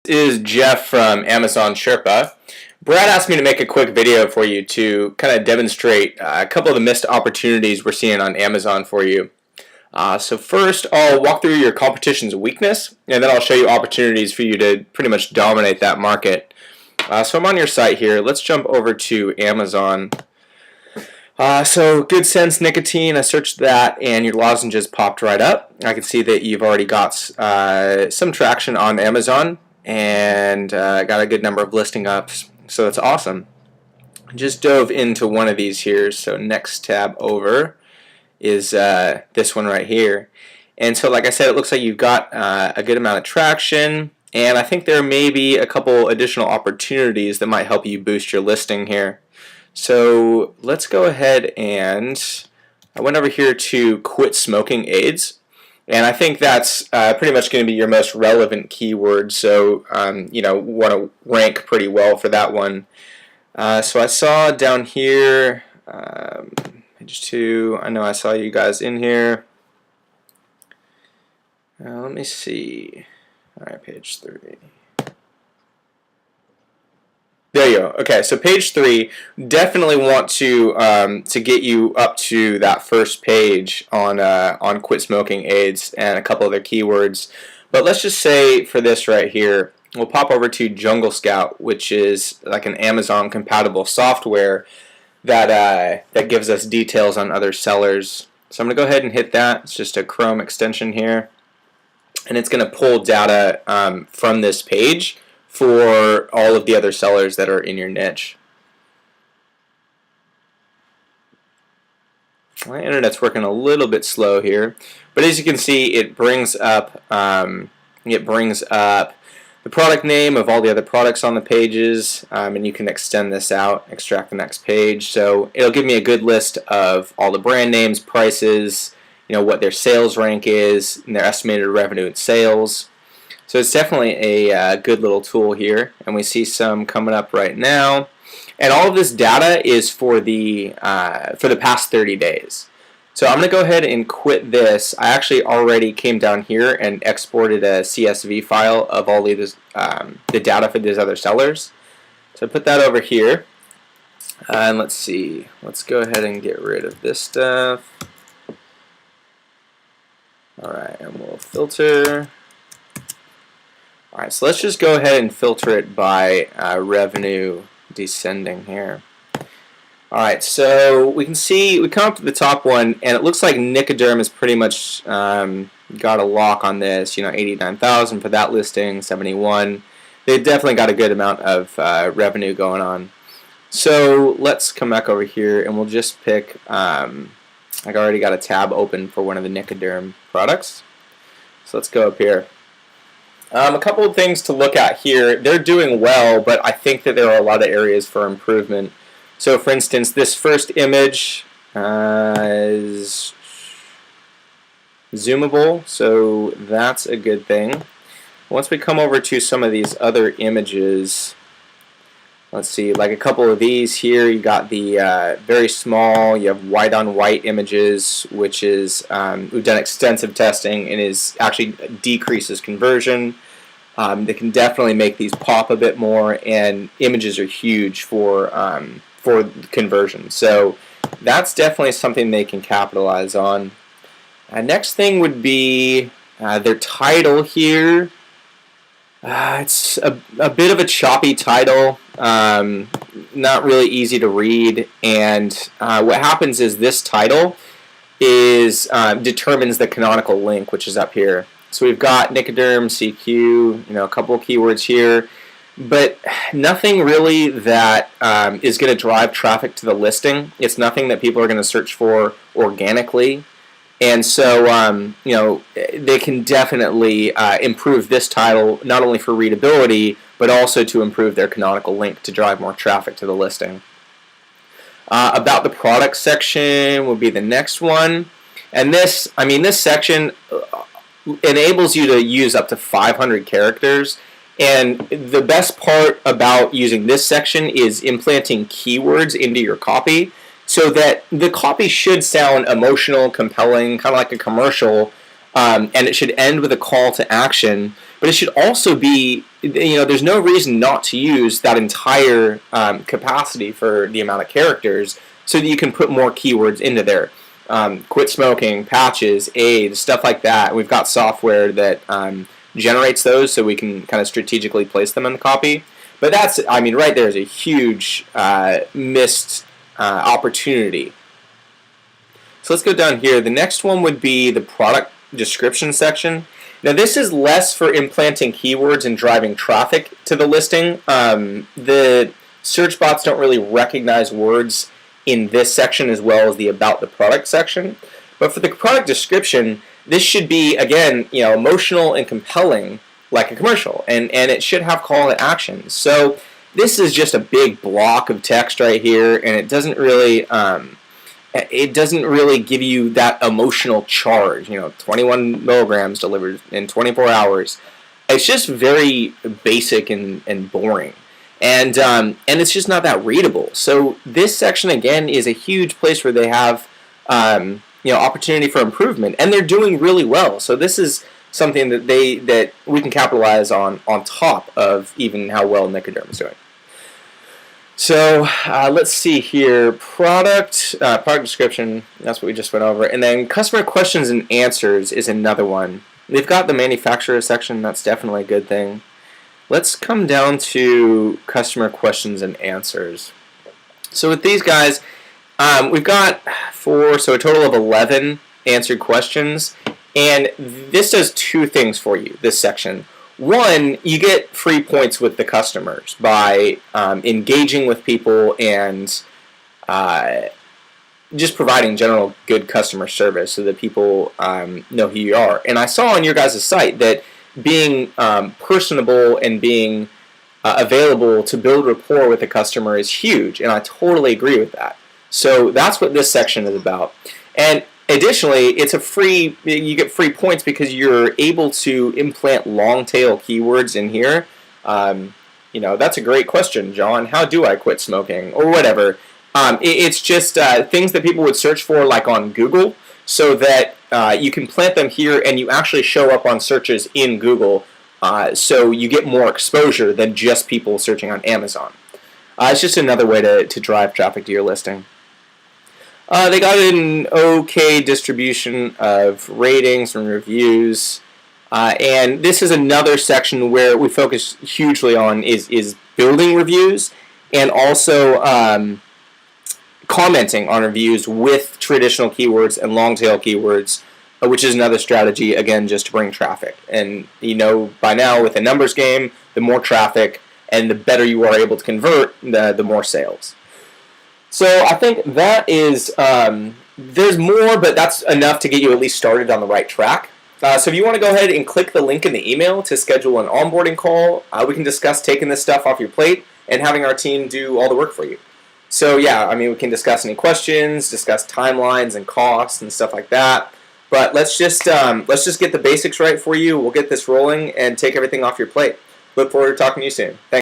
This is Jeff from Amazon Sherpa. Brad asked me to make a quick video for you to kind of demonstrate a couple of the missed opportunities we're seeing on Amazon for you. So first, I'll walk through your competition's weakness, and then I'll show you opportunities for you to pretty much dominate that market. So I'm on your site here. Let's jump over to Amazon. So Goodsense nicotine, I searched that, and your lozenges popped right up. I can see that you've already got some traction on Amazon, and got a good number of listing ups, so that's awesome. Just dove into one of these here, so next tab over is this one right here. And so like I said, it looks like you've got a good amount of traction, and I think there may be a couple additional opportunities that might help you boost your listing here. So let's go ahead, and I went over here to quit smoking aids. And I think that's pretty much going to be your most relevant keyword, so want to rank pretty well for that one. So I saw down here, page 2, I know I saw you guys in here. Let me see. Alright, page 3. There you go. Okay, so page 3, definitely want to get you up to that first page on quit smoking aids and a couple other keywords. But let's just say for this right here, we'll pop over to Jungle Scout, which is like an Amazon compatible software that gives us details on other sellers. So I'm going to go ahead and hit that. It's just a Chrome extension here, and it's going to pull data from this page for all of the other sellers that are in your niche. My internet's working a little bit slow here, but as you can see, it brings up the product name of all the other products on the pages, and you can extend this out, extract the next page. So it'll give me a good list of all the brand names, prices, what their sales rank is, and their estimated revenue and sales. So it's definitely a good little tool here, and we see some coming up right now. And all of this data is for the past 30 days. So I'm going to go ahead and quit this. I actually already came down here and exported a CSV file of all of this, the data for these other sellers. So I put that over here, and let's see. Let's go ahead and get rid of this stuff. All right, and we'll filter. Alright, so let's just go ahead and filter it by revenue descending here. Alright, so we can see, we come up to the top one, and it looks like Nicoderm has pretty much got a lock on this, 89,000 for that listing, 71. They've definitely got a good amount of revenue going on. So let's come back over here, and we'll just pick, I already got a tab open for one of the Nicoderm products. So let's go up here. A couple of things to look at here. They're doing well, but I think that there are a lot of areas for improvement. So for instance, this first image is zoomable, so that's a good thing. Once we come over to some of these other images, let's see, like a couple of these here, you got the very small, you have white on white images, which is, we've done extensive testing and is actually decreases conversion. They can definitely make these pop a bit more, and images are huge for conversion. So that's definitely something they can capitalize on. Next thing would be their title here. It's a bit of a choppy title, not really easy to read, and what happens is this title is determines the canonical link, which is up here. So we've got Nicoderm, CQ, a couple of keywords here, but nothing really that is going to drive traffic to the listing. It's nothing that people are going to search for organically. And so, they can definitely improve this title, not only for readability, but also to improve their canonical link to drive more traffic to the listing. About the product section would be the next one. And this section enables you to use up to 500 characters. And the best part about using this section is implanting keywords into your copy, so that the copy should sound emotional, compelling, kind of like a commercial, and it should end with a call to action. but it should also be, there's no reason not to use that entire capacity for the amount of characters so that you can put more keywords into there. Quit smoking, patches, AIDS, stuff like that. We've got software that generates those so we can kind of strategically place them in the copy. But that's, right there is a huge missed opportunity. So let's go down here. The next one would be the product description section. Now this is less for implanting keywords and driving traffic to the listing. The search bots don't really recognize words in this section as well as the about the product section. But for the product description, this should be, again, emotional and compelling like a commercial, and it should have call to action. So this is just a big block of text right here, and it doesn't really give you that emotional charge. 21 milligrams delivered in 24 hours. It's just very basic and boring, and it's just not that readable. So this section again is a huge place where they have opportunity for improvement, and they're doing really well. So this is something that we can capitalize on top of even how well Nicoderm is doing. So let's see here. Product description, that's what we just went over. And then customer questions and answers is another one. They've got the manufacturer section. That's definitely a good thing. Let's come down to customer questions and answers. So with these guys, we've got so a total of 11 answered questions. And this does two things for you, this section. One, you get free points with the customers by engaging with people and just providing general good customer service so that people know who you are. And I saw on your guys' site that being personable and being available to build rapport with the customer is huge, and I totally agree with that. So that's what this section is about. And additionally, you get free points because you're able to implant long tail keywords in here. That's a great question, John. How do I quit smoking? Or whatever. It's just things that people would search for, like on Google, so that you can plant them here and you actually show up on searches in Google, so you get more exposure than just people searching on Amazon. It's just another way to drive traffic to your listing. They got an okay distribution of ratings and reviews, and this is another section where we focus hugely on is building reviews and also commenting on reviews with traditional keywords and long tail keywords, which is another strategy, again, just to bring traffic. And by now with a numbers game, the more traffic and the better you are able to convert, the more sales. So I think that is, there's more, but that's enough to get you at least started on the right track. So if you want to go ahead and click the link in the email to schedule an onboarding call, we can discuss taking this stuff off your plate and having our team do all the work for you. So yeah, we can discuss any questions, discuss timelines and costs and stuff like that. But let's just get the basics right for you. We'll get this rolling and take everything off your plate. Look forward to talking to you soon. Thanks.